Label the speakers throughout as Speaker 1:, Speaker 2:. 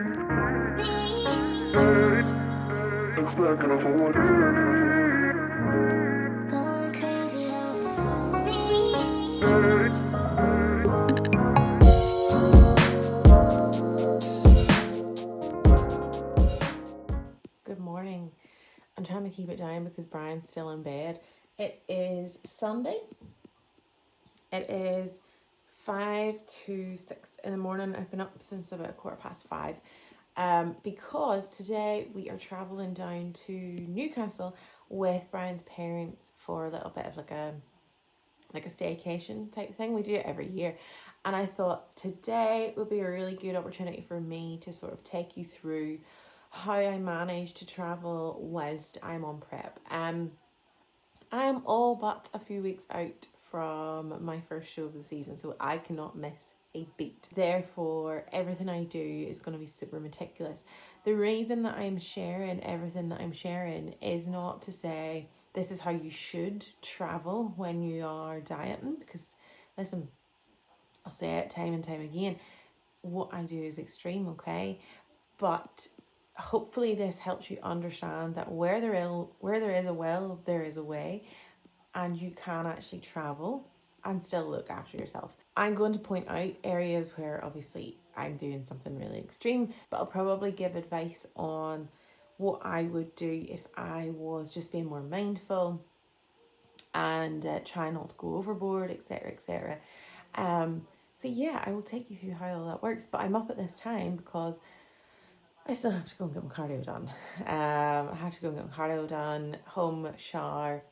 Speaker 1: Good morning. I'm trying to keep it down because Brian's still in bed. It is Sunday. It is 5 to 6 in the morning. I've been up since about 5:15. Because today we are traveling down to Newcastle with Brian's parents for a little bit of like a staycation type thing. We do it every year. And I thought today would be a really good opportunity for me to sort of take you through how I manage to travel whilst I'm on prep. I'm all but a few weeks out from my first show of the season, so I cannot miss a beat. Therefore, everything I do is going to be super meticulous. The reason that I'm sharing everything that I'm sharing is not to say this is how you should travel when you are dieting, because listen, I'll say it time and time again, what I do is extreme, okay? But hopefully this helps you understand that where there is a will, there is a way, and you can actually travel and still look after yourself. I'm going to point out areas where obviously I'm doing something really extreme, but I'll probably give advice on what I would do if I was just being more mindful and try not to go overboard, etc., etc. So yeah, I will take you through how all that works. But I'm up at this time because I still have to go and get my cardio done. I have to go and get my cardio done, home, shower,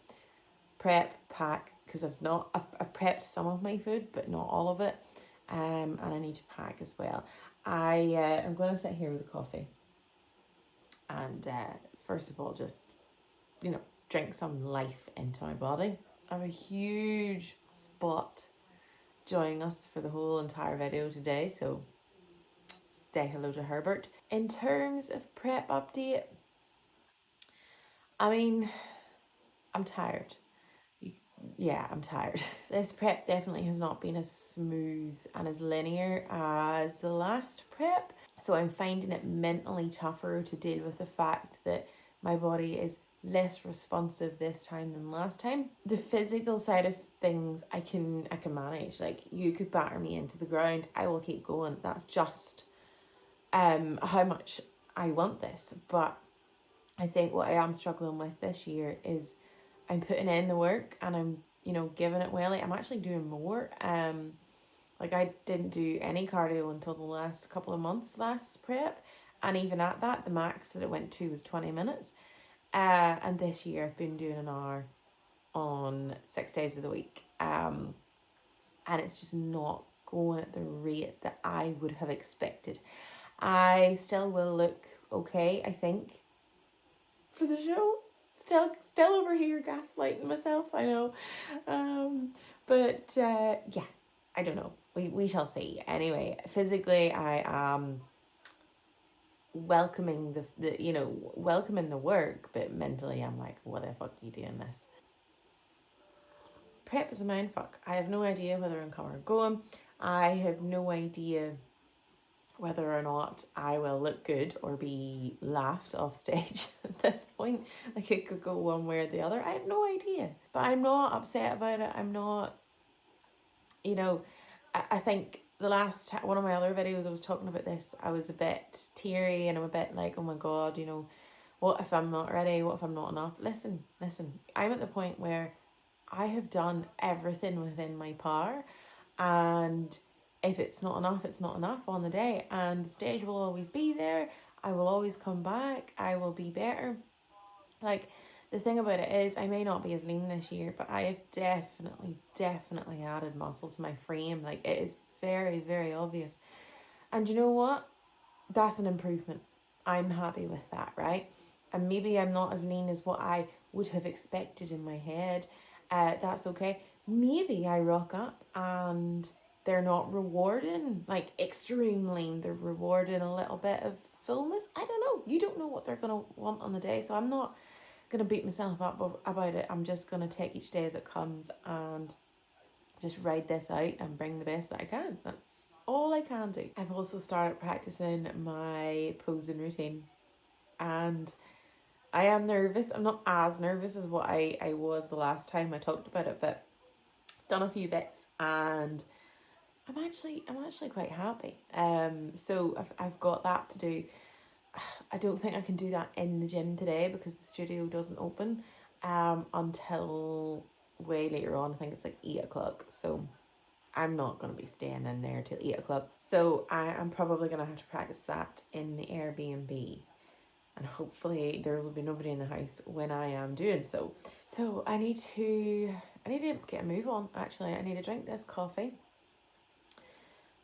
Speaker 1: prep, pack, because I've prepped some of my food, but not all of it. And I need to pack as well. I'm going to sit here with a coffee and first of all, just, drink some life into my body. I have a huge spot joining us for the whole entire video today, so say hello to Herbert. In terms of prep update, I mean, I'm tired. Yeah, I'm tired. This prep definitely has not been as smooth and as linear as the last prep. So I'm finding it mentally tougher to deal with the fact that my body is less responsive this time than last time. The physical side of things I can manage. Like, you could batter me into the ground, I will keep going. That's just how much I want this. But I think what I am struggling with this year is I'm putting in the work and I'm, giving it well. I'm actually doing more. Like, I didn't do any cardio until the last couple of months last prep. And even at that, the max that it went to was 20 minutes. And this year I've been doing an hour on 6 days of the week. And it's just not going at the rate that I would have expected. I still will look okay, I think, for the show. Still over here gaslighting myself, I know. But yeah, I don't know. We shall see. Anyway, physically I am welcoming welcoming the work, but mentally I'm like, what the fuck are you doing this? Prep is a mindfuck. I have no idea whether I'm coming or going. I have no idea whether or not I will look good or be laughed off stage at this point. Like, it could go one way or the other. I have no idea. But I'm not upset about it. I'm not, I think the last one of my other videos I was talking about this, I was a bit teary and I'm a bit like, oh my God, what if I'm not ready? What if I'm not enough? Listen, I'm at the point where I have done everything within my power, and if it's not enough, it's not enough on the day, and the stage will always be there. I will always come back. I will be better. Like, the thing about it is, I may not be as lean this year, but I have definitely added muscle to my frame. Like, it is very, very obvious. And you know what? That's an improvement. I'm happy with that, right? And maybe I'm not as lean as what I would have expected in my head. That's okay. Maybe I rock up and they're not rewarding like extreme lean. They're rewarding a little bit of fullness. I don't know. You don't know what they're going to want on the day. So I'm not going to beat myself up about it. I'm just going to take each day as it comes and just ride this out and bring the best that I can. all I can do. I've also started practicing my posing routine, and I am nervous. I'm not as nervous as what I was the last time I talked about it, but done a few bits, and I'm actually quite happy. So I've got that to do. I don't think I can do that in the gym today because the studio doesn't open until way later on. I think it's like 8 o'clock. So I'm not going to be staying in there till 8 o'clock. So I'm probably going to have to practice that in the Airbnb. And hopefully there will be nobody in the house when I am doing so. So I need to get a move on, actually. I need to drink this coffee,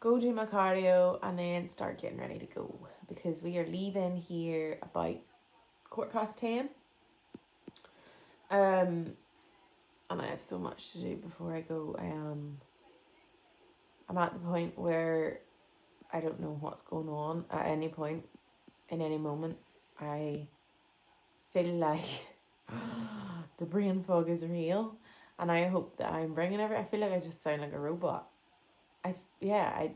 Speaker 1: go do my cardio, and then start getting ready to go, because we are leaving here about 10:15. And I have so much to do before I go. I'm at the point where I don't know what's going on at any point, in any moment. I feel like the brain fog is real, and I hope that I'm bringing I feel like I just sound like a robot. Yeah.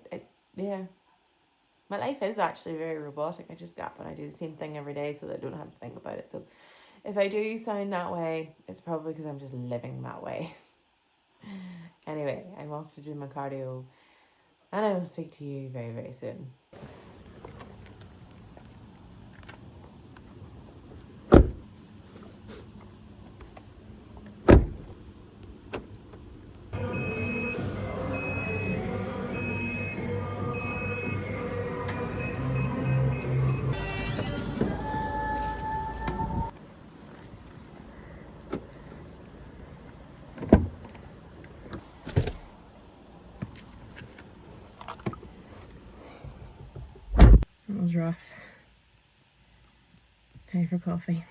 Speaker 1: My life is actually very robotic. I just get, but I do the same thing every day so that I don't have to think about it. So if I do sound that way, it's probably because I'm just living that way. Anyway, I'm off to do my cardio, and I will speak to you very, very soon. That was rough. Time for coffee.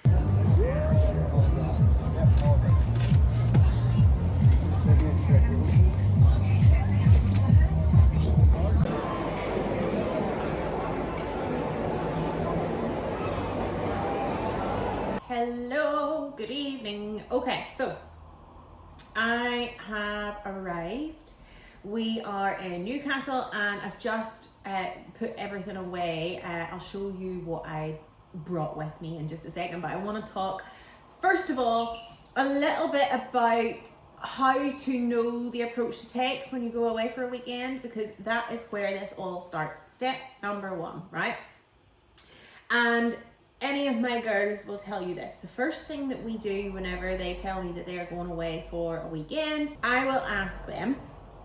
Speaker 1: Hello, good evening. Okay, so I have arrived. We are in Newcastle, and I've just put everything away. I'll show you what I brought with me in just a second, but I want to talk first of all a little bit about how to know the approach to take when you go away for a weekend, because that is where this all starts. Step number 1, right? And any of my girls will tell you this. The first thing that we do whenever they tell me that they are going away for a weekend, I will ask them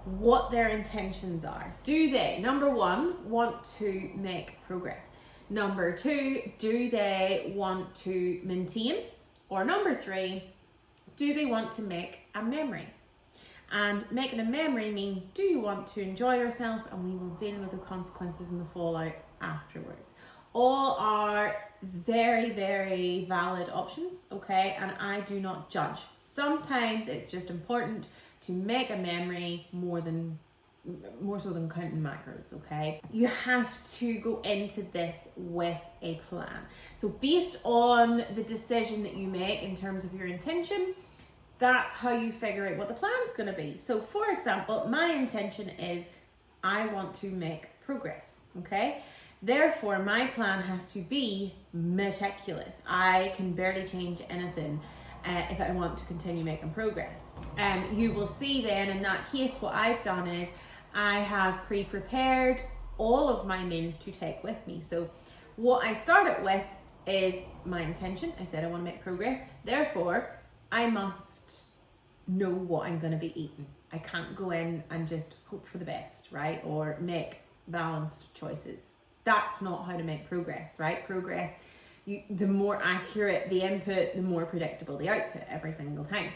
Speaker 1: what their intentions are. Do they, number 1, want to make progress? Number 2, do they want to maintain? Or number 3, do they want to make a memory? And making a memory means, do you want to enjoy yourself, and we will deal with the consequences and the fallout afterwards. All are very, very valid options, okay? And I do not judge. Sometimes it's just important to make a memory more so than counting macros, okay? You have to go into this with a plan. So based on the decision that you make in terms of your intention, that's how you figure out what the plan is going to be. So for example, my intention is I want to make progress, okay? Therefore, my plan has to be meticulous. I can barely change anything if I want to continue making progress. You will see then in that case, what I've done is I have pre-prepared all of my meals to take with me. So what I started with is my intention. I said I want to make progress. Therefore, I must know what I'm going to be eating. I can't go in and just hope for the best, right? Or make balanced choices. That's not how to make progress, right? Progress, the more accurate the input, the more predictable the output every single time.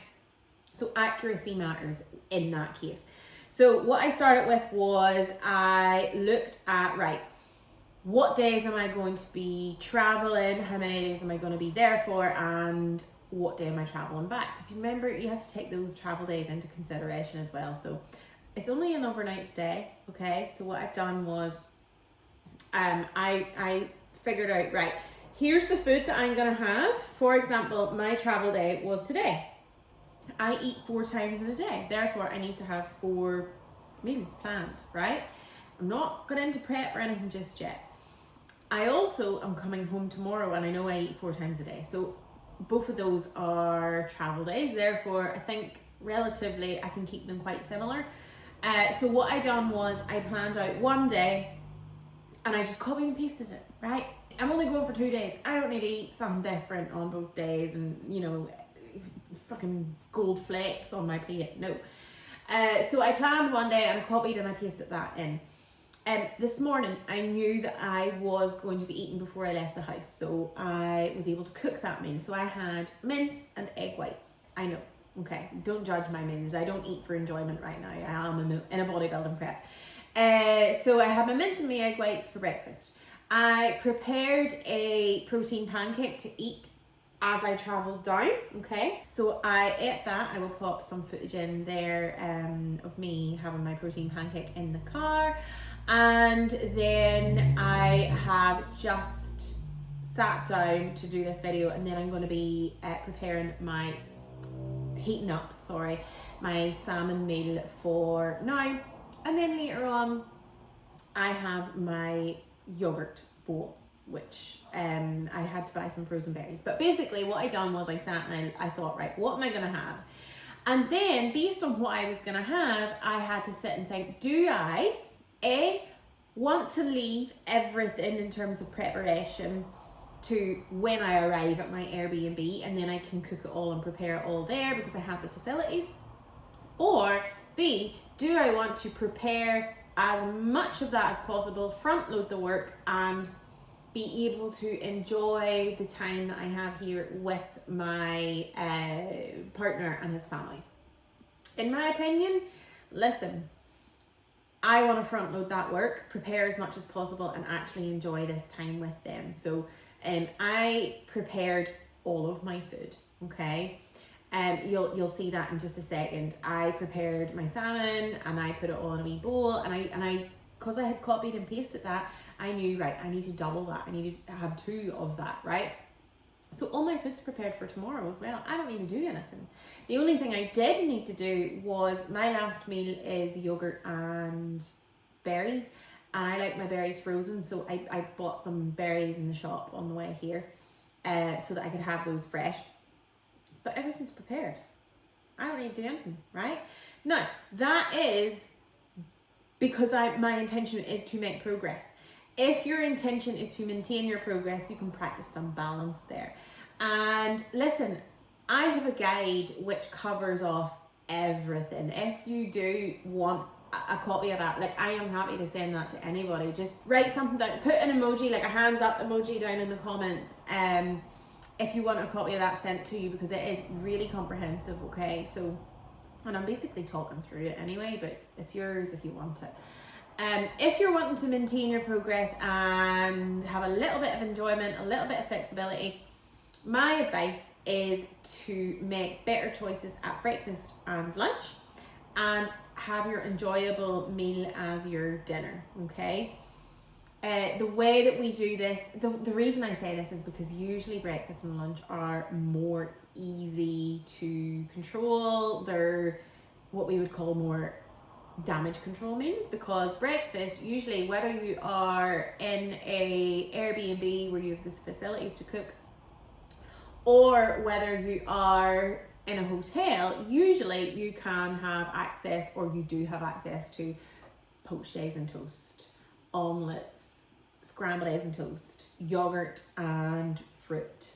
Speaker 1: So accuracy matters in that case. So what I started with was I looked at, right, what days am I going to be traveling? How many days am I going to be there for? And what day am I traveling back? Because remember, you have to take those travel days into consideration as well. So it's only an overnight stay, okay? So what I've done was I figured out, right, here's the food that I'm gonna have. For example, my travel day was today. I eat 4 times in a day. Therefore, I need to have 4 meals planned, right? I'm not going into prep or anything just yet. I also am coming home tomorrow, and I know I eat 4 times a day. So both of those are travel days. Therefore, I think relatively I can keep them quite similar. So what I done was I planned out one day and I just copied and pasted it, right? I'm only going for 2 days. I don't need to eat something different on both days and, you know, fucking gold flakes on my plate. No. So I planned one day and I copied and I pasted that in. This morning I knew that I was going to be eating before I left the house, so I was able to cook that meal. So I had mince and egg whites. I know, okay, don't judge my meals. I don't eat for enjoyment right now. I am in a bodybuilding prep. So I had my mince and my egg whites for breakfast. I prepared a protein pancake to eat as I travelled down, okay? So I ate that. I will pop some footage in there of me having my protein pancake in the car. And then I have just sat down to do this video, and then I'm going to be preparing my, my salmon meal for now. And then later on, I have my yogurt bowl, which I had to buy some frozen berries. But basically what I done was I sat and I thought, right, what am I going to have? And then based on what I was going to have, I had to sit and think, do I, want to leave everything in terms of preparation to when I arrive at my Airbnb, and then I can cook it all and prepare it all there because I have the facilities? Or B, do I want to prepare as much of that as possible, front load the work, and be able to enjoy the time that I have here with my partner and his family? In my opinion, listen, I want to front load that work, prepare as much as possible, and actually enjoy this time with them. So I prepared all of my food, okay? You'll see that in just a second. I prepared my salmon and I put it all in a wee bowl, and I because I had copied and pasted that, I knew, right, I need to double that. I needed to have 2 of that, right? So all my food's prepared for tomorrow as well. I don't need to do anything. The only thing I did need to do was, my last meal is yogurt and berries, and I like my berries frozen, so I bought some berries in the shop on the way here so that I could have those fresh. But everything's prepared. I don't need to do anything, right? Now, that is because my intention is to make progress. If your intention is to maintain your progress, you can practice some balance there. And listen, I have a guide which covers off everything. If you do want a copy of that, like, I am happy to send that to anybody. Just write something down, put an emoji, like a hands up emoji down in the comments, if you want a copy of that sent to you, because it is really comprehensive, okay? So, and I'm basically talking through it anyway, but it's yours if you want it. If you're wanting to maintain your progress and have a little bit of enjoyment, a little bit of flexibility, my advice is to make better choices at breakfast and lunch, and have your enjoyable meal as your dinner, okay? The way that we do this, the reason I say this is because usually breakfast and lunch are more easy to control. They're what we would call more damage control meals, because breakfast, usually, whether you are in a Airbnb where you have the facilities to cook, or whether you are in a hotel, usually you can have access, or you do have access to poached eggs and toast, omelets, scrambled eggs and toast, yogurt and fruit,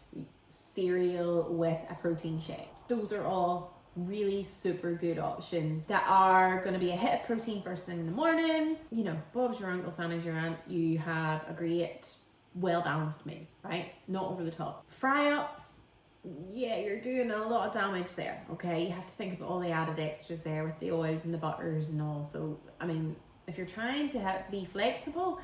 Speaker 1: cereal with a protein shake. Those are all really super good options that are going to be a hit of protein first thing in the morning. You know, Bob's your uncle, Fanny's your aunt. You have a great, well-balanced meal, right? Not over the top. Fry-ups, yeah, you're doing a lot of damage there, okay? You have to think about all the added extras there with the oils and the butters and all. So, I mean, if you're trying to be flexible,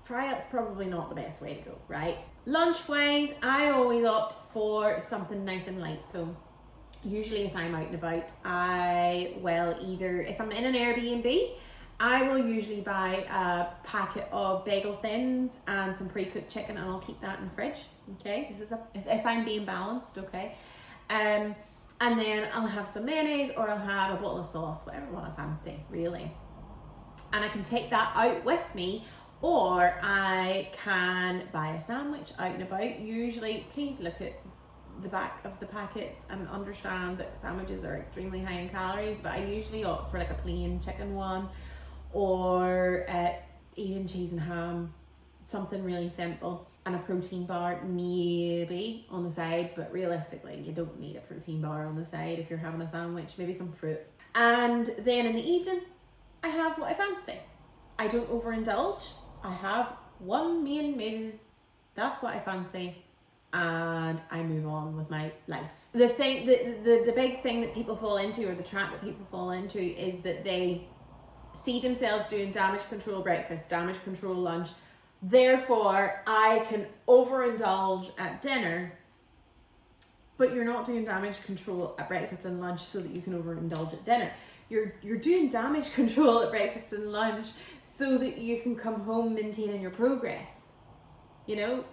Speaker 1: fry-up's probably not the best way to go, right? Lunch-wise, I always opt for something nice and light. So usually if I'm out and about, I will either, if I'm in an Airbnb, I will usually buy a packet of bagel thins and some pre-cooked chicken, and I'll keep that in the fridge, okay? This is if I'm being balanced, okay? And then I'll have some mayonnaise, or I'll have a bottle of sauce, whatever one I fancy, really. and I can take that out with me, or I can buy a sandwich out and about. Usually, please look at the back of the packets and understand that sandwiches are extremely high in calories, but I usually opt for like a plain chicken one, or even cheese and ham, something really simple, and a protein bar maybe on the side, but realistically you don't need a protein bar on the side if you're having a sandwich. Maybe some fruit. And then in the evening I have what I fancy. I don't overindulge. I have one main meal, that's what I fancy, and I move on with my life. The thing, the big thing that people fall into, or the trap that people fall into, is that they see themselves doing damage control breakfast, damage control lunch, therefore I can overindulge at dinner, but you're not doing damage control at breakfast and lunch so that you can overindulge at dinner. You're doing damage control at breakfast and lunch so that you can come home maintaining your progress. You know,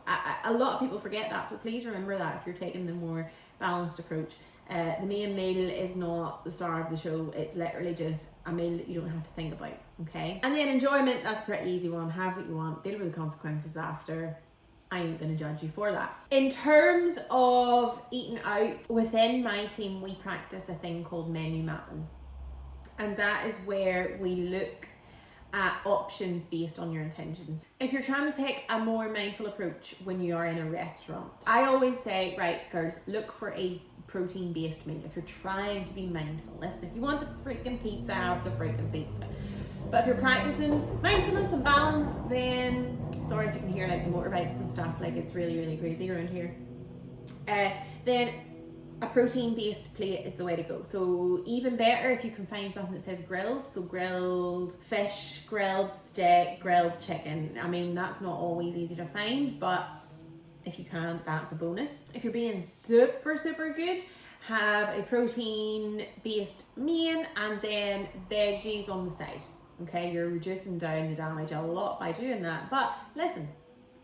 Speaker 1: a lot of people forget that, so please remember that if you're taking the more balanced approach. The main meal is not the star of the show. It's literally just a meal that you don't have to think about, okay? And then enjoyment, that's a pretty easy one. Have what you want, deal with the consequences after. I ain't gonna judge you for that. In terms of eating out, within my team, we practice a thing called menu mapping. And that is where we look at options based on your intentions. If you're trying to take a more mindful approach when you are in a restaurant, I always say, right, girls, look for a protein-based meal. If you're trying to be mindful, listen, if you want the freaking pizza, have the freaking pizza. But if you're practicing mindfulness and balance, then, sorry if you can hear like motorbikes and stuff, like it's really, really crazy around here. Then a protein-based plate is the way to go. So even better if you can find something that says grilled. So grilled fish, grilled steak, grilled chicken. I mean, that's not always easy to find, but if you can, that's a bonus. If you're being super, super good, have a protein-based main and then veggies on the side. Okay, you're reducing down the damage a lot by doing that. But listen,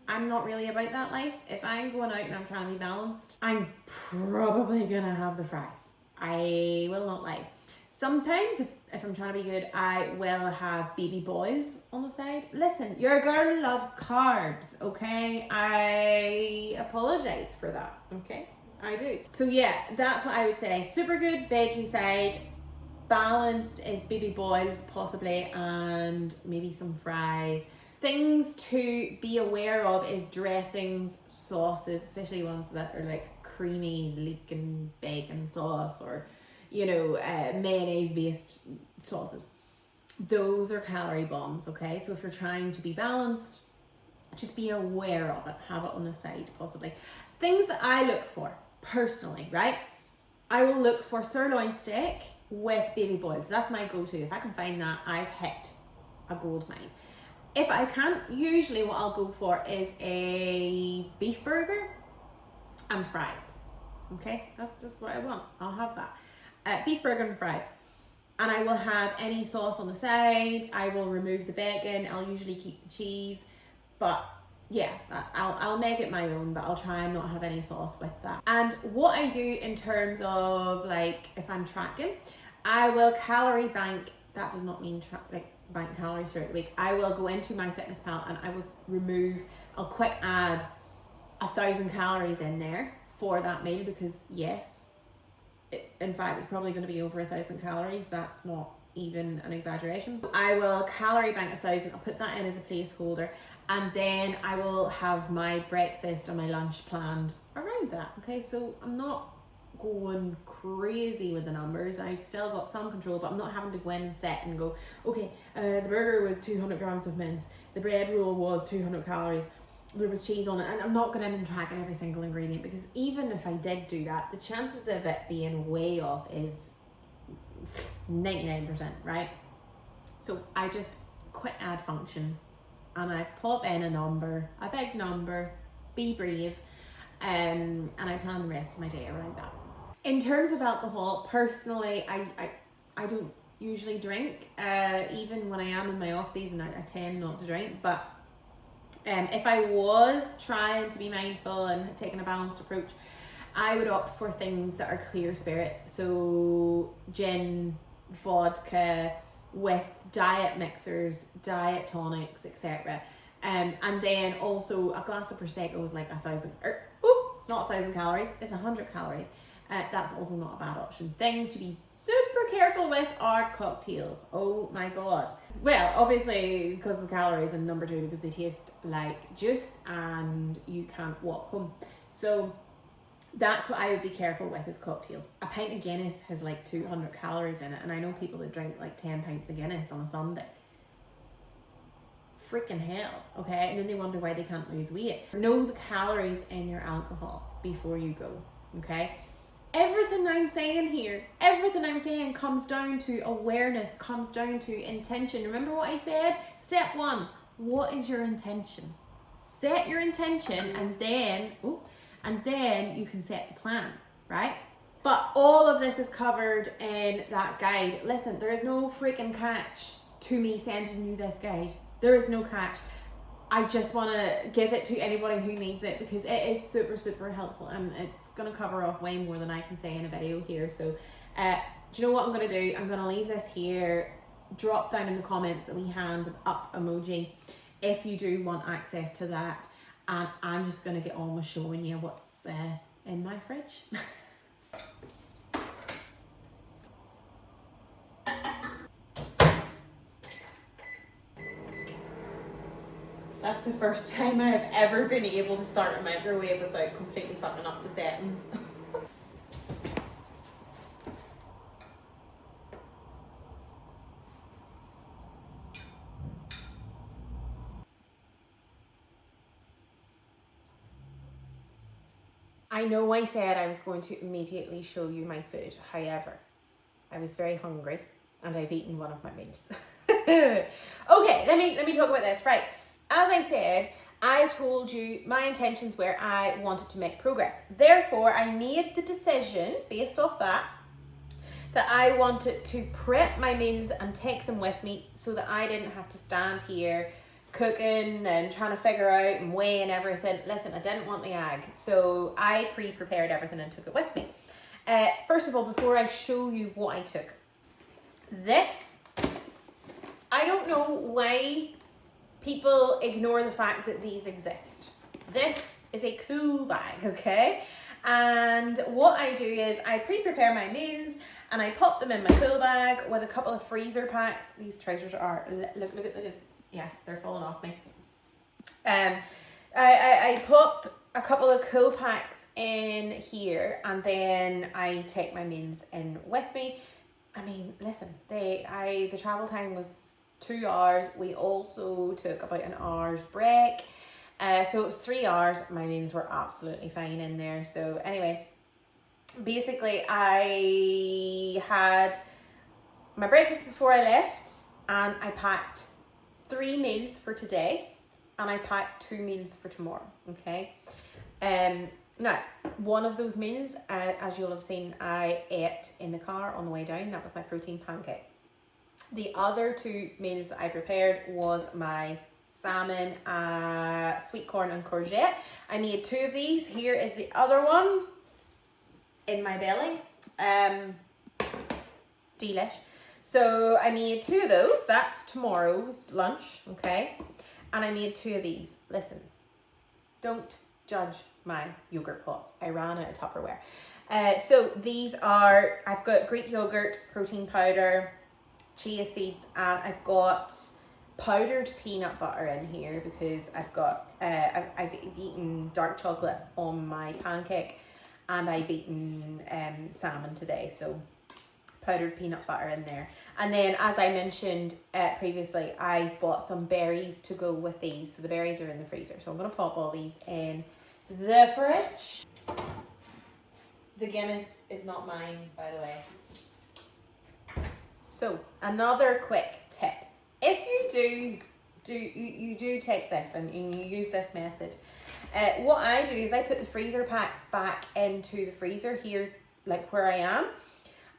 Speaker 1: I'm not really about that life. If I'm going out and I'm trying to be balanced, I'm probably gonna have the fries. I will not lie. Sometimes, if I'm trying to be good, I will have baby boils on the side. Listen, your girl loves carbs, okay? I apologize for that, okay? I do. So yeah, that's what I would say. Super good veggie side. Balanced is baby boils possibly, and maybe some fries. Things to be aware of is dressings, sauces, especially ones that are like creamy, leaking bacon sauce, or, you know, mayonnaise based sauces. Those are calorie bombs, okay? So if you're trying to be balanced, just be aware of it. Have it on the side, possibly. Things that I look for, personally, right? I will look for sirloin steak with baby boils. That's my go-to. If I can find that, I've hit a gold mine. If I can't, usually what I'll go for is a beef burger and fries. Okay, that's just what I want. I'll have that. Beef burger and fries. And I will have any sauce on the side. I will remove the bacon. I'll usually keep the cheese. But yeah, I'll make it my own, but I'll try and not have any sauce with that. And what I do in terms of, like, if I'm tracking, I will calorie bank. That does not mean bank calories throughout the week. I will go into MyFitnessPal and I will I'll quick add 1,000 calories in there for that meal, because yes, in fact, it's probably going to be over 1,000 calories. That's not even an exaggeration. I will calorie bank 1,000. I'll put that in as a placeholder, and then I will have my breakfast and my lunch planned around that. Okay, so I'm not going crazy with the numbers. I've still got some control, but I'm not having to go in and set and go, okay, the burger was 200 grams of mince, the bread roll was 200 calories, there was cheese on it, and I'm not going in and tracking every single ingredient, because even if I did do that, the chances of it being way off is 99%, right? So I just quick add function and I pop in a number, a big number, be brave, and I plan the rest of my day around that. In terms of alcohol, personally, I don't usually drink. Even when I am in my off season, I tend not to drink. But if I was trying to be mindful and taking a balanced approach, I would opt for things that are clear spirits. So gin, vodka, with diet mixers, diet tonics, etc. And then also a glass of Prosecco is like 1,000, it's not 1,000 calories, it's 100 calories. That's also not a bad option. Things to be super careful with are cocktails. Oh my god. Well, obviously because of the calories, and number two, because they taste like juice and you can't walk home. So that's what I would be careful with, is cocktails. A pint of Guinness has like 200 calories in it, and I know people that drink like 10 pints of Guinness on a Sunday. Freaking hell, okay? And then they wonder why they can't lose weight. Know the calories in your alcohol before you go, okay? Everything I'm saying here, everything I'm saying comes down to awareness, comes down to intention. Remember what I said? Step one, what is your intention? Set your intention, and then you can set the plan, right? But all of this is covered in that guide. Listen, there is no freaking catch to me sending you this guide. There is no catch. I just want to give it to anybody who needs it, because it is super, super helpful, and it's going to cover off way more than I can say in a video here. So do you know what I'm going to do? I'm going to leave this here. Drop down in the comments the wee hand up emoji if you do want access to that, and I'm just going to get on with showing you what's in my fridge. That's the first time I've ever been able to start a microwave without completely fucking up the settings. I know I said I was going to immediately show you my food. However, I was very hungry and I've eaten one of my meals. Okay, let me talk about this. Right. As I said, I told you my intentions were I wanted to make progress. Therefore, I made the decision based off that I wanted to prep my meals and take them with me, so that I didn't have to stand here cooking and trying to figure out and weighing everything. Listen, I didn't want the ag, so I pre-prepared everything and took it with me. First of all, before I show you what I took, this, I don't know why people ignore the fact that these exist. This is a cool bag, okay? And what I do is I pre-prepare my meals and I pop them in my cool bag with a couple of freezer packs. These trousers are, look at, yeah, they're falling off me. I pop a couple of cool packs in here, and then I take my meals in with me. I mean, listen, the travel time was 2 hours. We also took about an hour's break. So it was 3 hours. My meals were absolutely fine in there. So anyway, basically I had my breakfast before I left, and I packed 3 meals for today, and I packed 2 meals for tomorrow, okay? Now, one of those meals, as you'll have seen, I ate in the car on the way down. That was my protein pancake. The other 2 meals that I prepared was my salmon, sweet corn and courgette. I made 2 of these. Here is the other one in my belly. Delish. So I made 2 of those. That's tomorrow's lunch, okay? And I made 2 of these. Listen, don't judge my yogurt pots. I ran out of Tupperware. So these are, I've got Greek yogurt, protein powder, chia seeds, and I've got powdered peanut butter in here because I've got, I've eaten dark chocolate on my pancake, and I've eaten salmon today, so powdered peanut butter in there. And then, as I mentioned previously, I've bought some berries to go with these. So the berries are in the freezer. So I'm going to pop all these in the fridge. The Guinness is not mine, by the way. So another quick tip. If you do take this and you use this method, what I do is I put the freezer packs back into the freezer here, like where I am,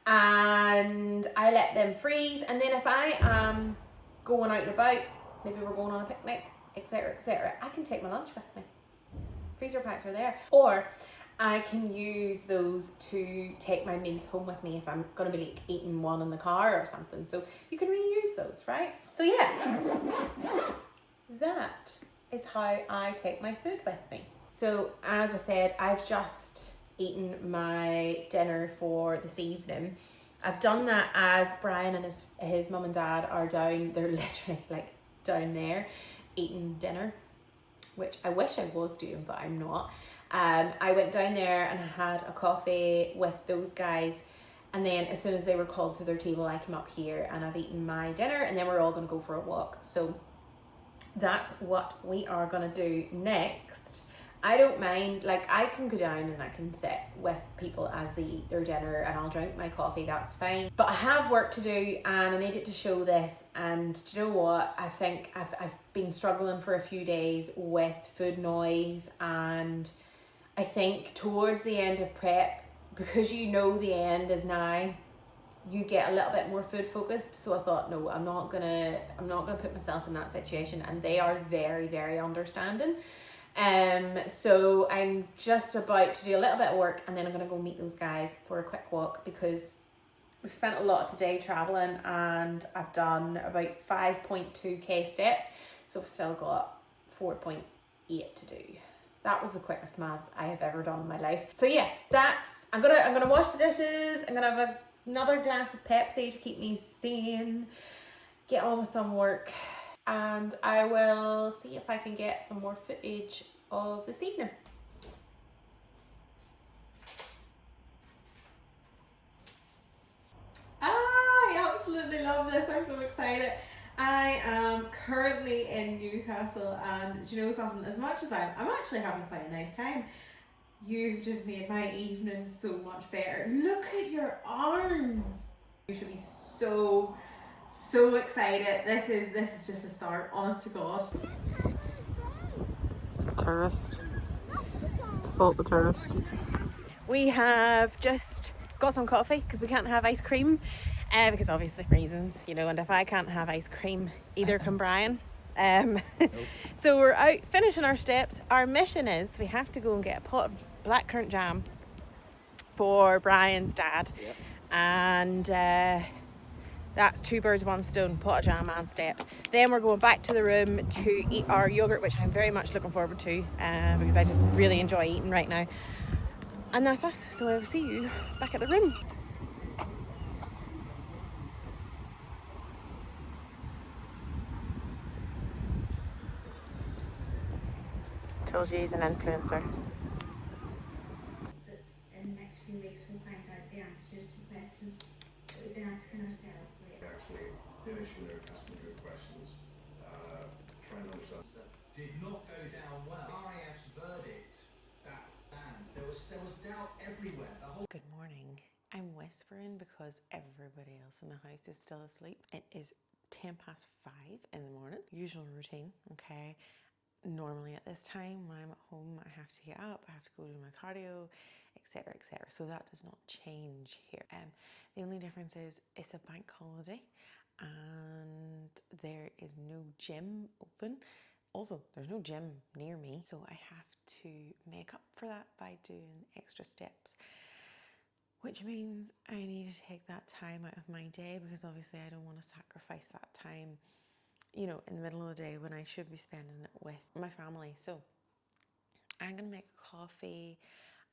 Speaker 1: and I let them freeze. And then if I am going out and about, maybe we're going on a picnic, etc., I can take my lunch with me. Freezer packs are there. Or I can use those to take my meals home with me if I'm going to be like eating one in the car or something. So you can reuse those, right? So yeah, that is how I take my food with me. So as I said, I've just eaten my dinner for this evening. I've done that as Brian and his mum and dad are down. They're literally like down there eating dinner, which I wish I was doing, but I'm not. I went down there and I had a coffee with those guys, and then as soon as they were called to their table, I came up here and I've eaten my dinner, and then we're all going to go for a walk. So that's what we are going to do next. I don't mind, like I can go down and I can sit with people as they eat their dinner and I'll drink my coffee, that's fine. But I have work to do and I needed to show this, and do you know what? I think I've been struggling for a few days with food noise, and I think towards the end of prep, because you know the end is now, you get a little bit more food focused. So I thought, no, I'm not gonna put myself in that situation, and they are very, very understanding. So I'm just about to do a little bit of work and then I'm gonna go meet those guys for a quick walk, because we've spent a lot today traveling and I've done about 5.2k steps, so I've still got 4.8 to do. That was the quickest maths I have ever done in my life. So yeah, I'm gonna wash the dishes. I'm gonna have another glass of Pepsi to keep me sane, get on with some work, and I will see if I can get some more footage of this evening. I absolutely love this. I'm so excited. I am currently in Newcastle, and do you know something? As much as I'm actually having quite a nice time, you've just made my evening so much better. Look at your arms. You should be so excited. This is just a start, honest to God. Tourist. Spot the tourist. We have just got some coffee because we can't have ice cream, because obviously reasons, you know, and if I can't have ice cream, either can Brian. Nope. So we're out finishing our steps. Our mission is we have to go and get a pot of blackcurrant jam for Brian's dad. Yep. And that's two birds, one stone, pot of jam and steps. Then we're going back to the room to eat our yogurt, which I'm very much looking forward to, because I just really enjoy eating right now. And that's us, so I will see you back at the room. Told you he's an influencer.
Speaker 2: In the next few weeks we'll find out the answers to questions that we've been asking ourselves.
Speaker 3: Actually finishing their asking good questions, trying to understand that
Speaker 4: did not go down well. RAF's verdict, that band, there was doubt everywhere. The whole
Speaker 1: Good morning. I'm whispering because everybody else in the house is still asleep. It is 5:10 in the morning. Usual routine, okay? Normally at this time when I'm at home, I have to get up, I have to go do my cardio, etc, etc. So that does not change here. The only difference is it's a bank holiday and there is no gym open. Also, there's no gym near me, so I have to make up for that by doing extra steps, which means I need to take that time out of my day, because obviously I don't want to sacrifice that time, you know, in the middle of the day when I should be spending it with my family. So I'm gonna make coffee.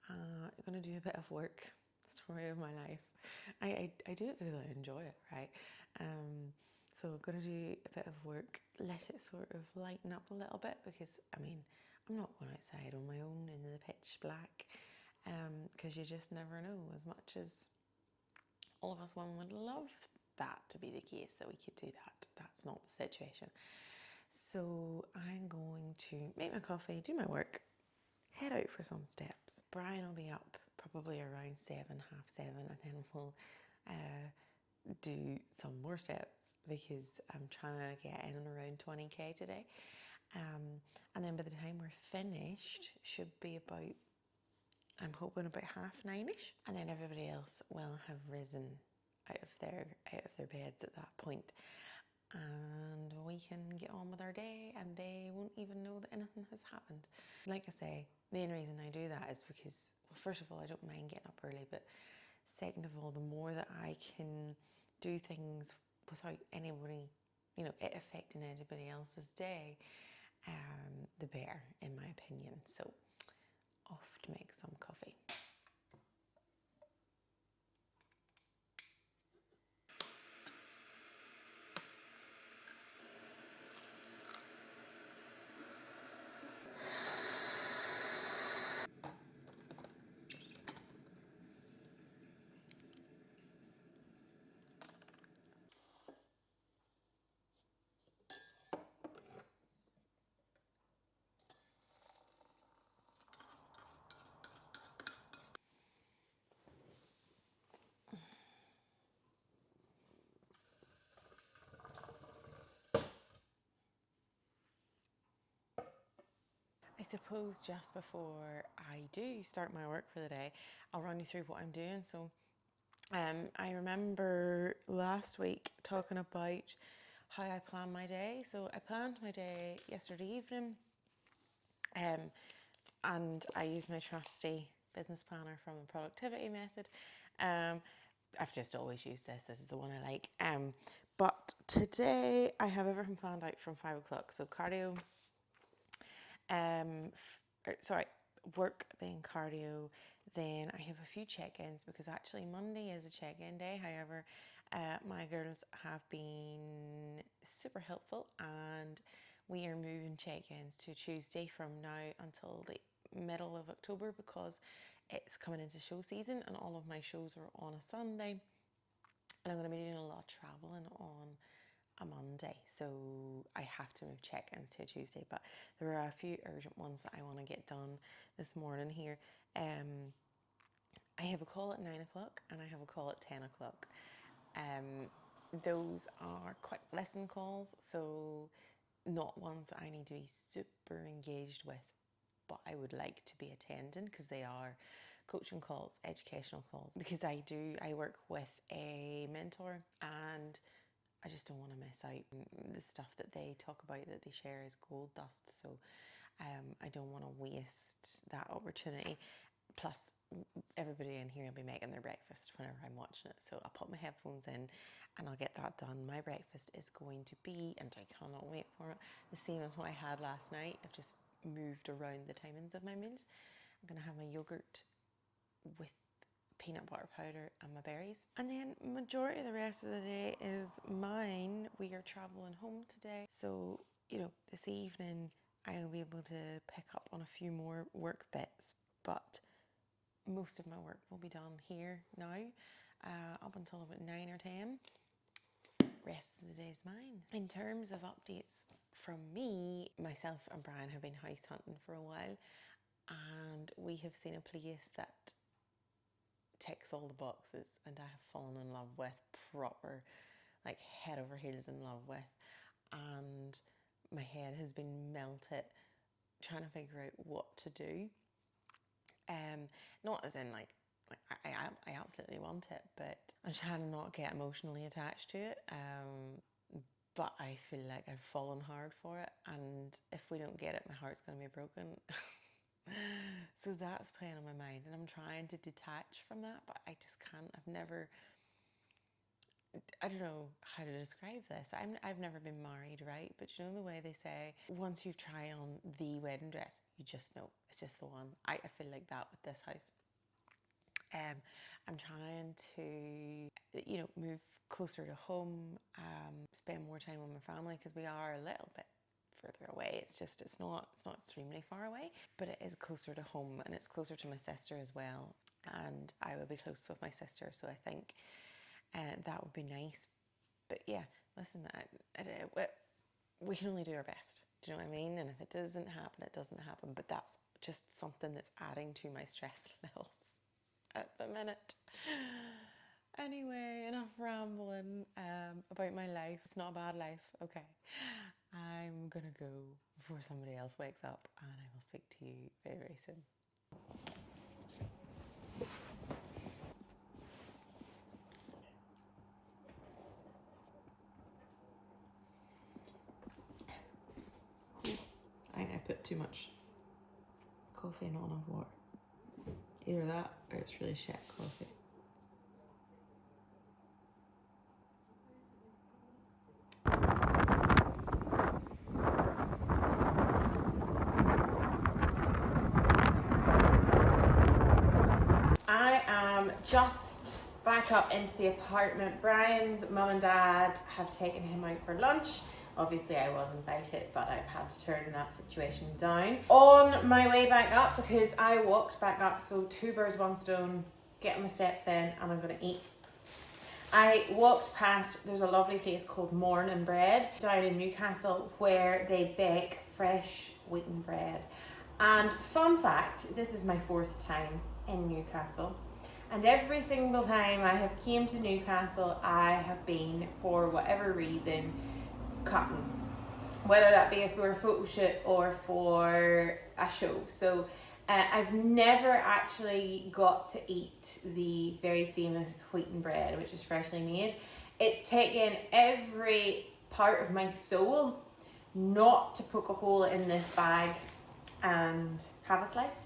Speaker 1: I'm gonna do a bit of work. Story of my life. I do it because I enjoy it, right? So I'm gonna do a bit of work, let it sort of lighten up a little bit, because I mean I'm not going outside on my own in the pitch black, because you just never know. As much as all of us women would love that to be the case, that we could do that, that's not the situation. So I'm going to make my coffee, do my work, head out for some steps. Brian will be up probably around 7, half 7, and then we'll do some more steps, because I'm trying to get in and around 20k today. And then by the time we're finished, should be about, I'm hoping about 9:30ish, and then everybody else will have risen out of their beds at that point, and we can get on with our day and they won't even know that anything has happened. Like I say, the main reason I do that is because, well, first of all, I don't mind getting up early, but second of all, the more that I can do things without anybody, you know, it affecting anybody else's day, the better, in my opinion. So off to make some coffee. I suppose just before I do start my work for the day, I'll run you through what I'm doing. So I remember last week talking about how I plan my day. So I planned my day yesterday evening, and I used my trusty business planner from the productivity method. I've just always used this. This is the one I like. But today I have everything planned out from 5 o'clock. So cardio, sorry, work, then cardio, then I have a few check-ins because actually Monday is a check-in day. However, my girls have been super helpful and we are moving check-ins to Tuesday from now until the middle of October because it's coming into show season and all of my shows are on a Sunday. And I'm going to be doing a lot of traveling on a Monday, so I have to move check-ins to a Tuesday. But there are a few urgent ones that I want to get done this morning here. I have a call at 9 o'clock and I have a call at 10 o'clock. Those are quick listen calls, so not ones that I need to be super engaged with, but I would like to be attending because they are coaching calls, educational calls. Because I work with a mentor and I just don't want to miss out. The stuff that they talk about, that they share, is gold dust. So I don't want to waste that opportunity. Plus, everybody in here will be making their breakfast whenever I'm watching it. So I'll put my headphones in and I'll get that done. My breakfast is going to be, and I cannot wait for it, the same as what I had last night. I've just moved around the timings of my meals. I'm going to have my yogurt with peanut butter powder and my berries. And then majority of the rest of the day is mine. We are traveling home today. So, you know, this evening I'll be able to pick up on a few more work bits, but most of my work will be done here now, up until about 9 or 10. Rest of the day is mine. In terms of updates from me, myself and Brian have been house hunting for a while, and we have seen a place that ticks all the boxes and I have fallen in love with, proper, like head over heels in love with, and my head has been melted trying to figure out what to do. Not as in like I absolutely want it, but I'm trying to not get emotionally attached to it. But I feel like I've fallen hard for it, and if we don't get it, my heart's going to be broken. So that's playing on my mind, and I'm trying to detach from that, but I just can't. I don't know how to describe this. I've never been married, right? But you know the way they say, once you try on the wedding dress, you just know it's just the one. I feel like that with this house. I'm trying to, you know, move closer to home, spend more time with my family because we are a little bit further away. It's not extremely far away, but it is closer to home and it's closer to my sister as well. And I will be close with my sister, so I think that would be nice. But yeah, listen, we can only do our best. Do you know what I mean? And if it doesn't happen, it doesn't happen. But that's just something that's adding to my stress levels at the minute. Anyway, enough rambling about my life. It's not a bad life, okay. I'm gonna go before somebody else wakes up, and I will speak to you very, very soon. I think I put too much coffee and not enough water. Either that or it's really shit coffee. just back up into the apartment. Brian's mum and dad have taken him out for lunch. Obviously I was invited, but I've had to turn that situation down. On my way back up, because I walked back up, so 2 birds, 1 stone, getting my steps in, and I'm gonna eat. I walked past, there's a lovely place called Morning Bread down in Newcastle where they bake fresh wheaten bread. And fun fact, this is my 4th time in Newcastle. And every single time I have came to Newcastle, I have been, for whatever reason, cutting. Whether that be for a photo shoot or for a show. So I've never actually got to eat the very famous wheaten bread, which is freshly made. It's taken every part of my soul not to poke a hole in this bag and have a slice.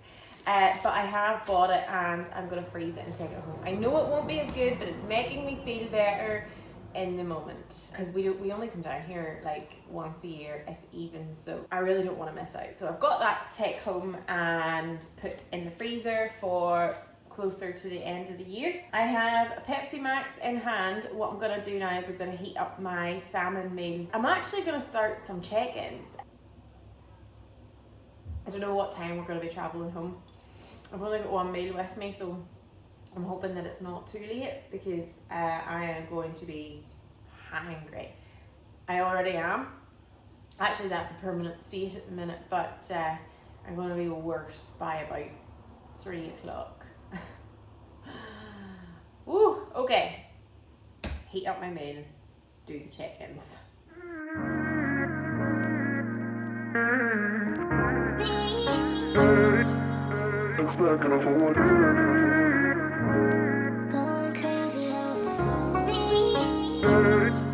Speaker 1: But I have bought it and I'm going to freeze it and take it home. I know it won't be as good, but it's making me feel better in the moment, because we only come down here like once a year, if even, so I really don't want to miss out. So I've got that to take home and put in the freezer for closer to the end of the year. I have a Pepsi Max in hand. What I'm going to do now is I'm going to heat up my salmon meal. I'm actually going to start some check-ins. I don't know what time we're going to be travelling home. I've only got 1 meal with me, so I'm hoping that it's not too late, because I am going to be hangry. I already am. Actually, that's a permanent state at the minute, but I'm going to be worse by about 3 o'clock. Woo, okay. Heat up my meal, do the check-ins.
Speaker 5: Going crazy over me.